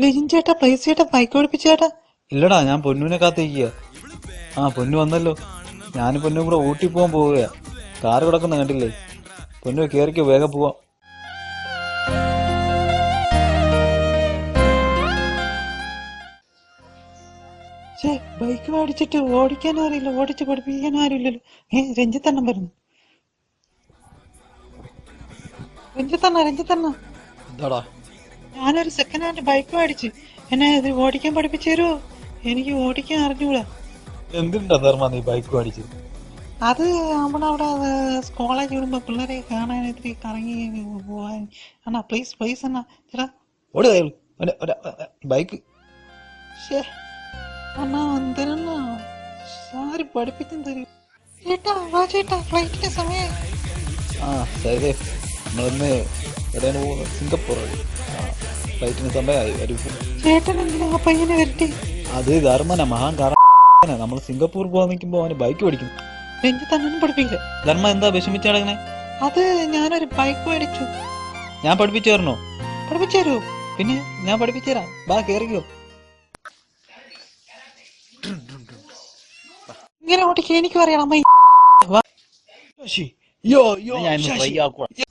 ലിജിൻ ചേട്ടാ പ്ലീസ് ചേട്ടാ ബൈക്ക് ഓടിപ്പിച്ചേട്ടാ. ഇല്ലടാ, ഞാൻ പൊന്നുവിനെ കാത്തിരിക്കുക. ആ, പൊന്നു വന്നല്ലോ. ഞാനും പൊന്നും കൂടെ ഊട്ടി പോകാൻ പോവുകയാ. കാറ് കിടക്കുന്ന കണ്ടില്ലേ? പൊന്നു കേറിക്കോ, വേഗം പോവാം. ബൈക്ക് മേടിച്ചിട്ട് ഓടിക്കാനും അറിയില്ല, ഓടിച്ച് പഠിപ്പിക്കാനും ആരുമില്ലല്ലോ. രഞ്ജിത്തണ്ണൻ വരുന്നു. രഞ്ജിത്തണ്ണ എന്താടാ? ഞാനൊരു സെക്കൻഡ് ഹാൻഡ് ബൈക്ക് മേടിച്ച് എന്നെ ഇത് ഓടിക്കാൻ പഠിപ്പിച്ചു തരുമോ? എനിക്ക് ഓടിക്കാൻ അറിഞ്ഞൂടാ. എന്തിണ്ടാ ധർമ്മ നീ ബൈക്ക് മേടിച്ചത്? അത് നമ്മളവിടെ കോളേജ് വിടുമ്പോ പിള്ളേരെ കാണാൻ ഇത്തിരി കറങ്ങി പോവാൻ. അണ്ണാ പ്ലീസ് പ്ലീസ് അണ്ണാ ചേട്ടാ. ഓടിയതായുള്ളൂ ബൈക്ക്. അണ്ണാ എന്തിനാ സാരി പഠിപ്പിച്ചും തരും ചേട്ടാ. വാ ചേട്ടാ, ഫ്ലൈറ്റിന്റെ സമയം. ആ ശരി, നമ്മളിന്ന് എവിടെയാണ് പോകുന്നത്? സിംഗപ്പൂർ വഴി. ഫ്ലൈറ്റിന് സമയമായി വരും. ചേട്ടൻ എന്തിനാ പയ്യനെ വരട്ടെ? അത് ധർമ്മന മഹാൻ കാരണം. നമ്മൾ സിംഗപ്പൂർ പോകാൻ നിൽക്കുമ്പോ അവന് ബൈക്ക് പഠിക്കും. രഞ്ജിത്തണ്ണനും പഠിപ്പിക്കില്ല. ധർമ്മ എന്താ വിഷമിച്ചടങ്ങണേ? അത് ഞാനൊരു ബൈക്ക് മേടിച്ചു. ഞാൻ പഠിപ്പിച്ചു തരണോ? പഠിപ്പിച്ചു തരുമോ? പിന്നെ ഞാൻ പഠിപ്പിച്ചു തരാം, ബാ കേറിക്കോ. ഇങ്ങനെ ഓടിക്കാൻ എനിക്കും അറിയണം. ഞാൻ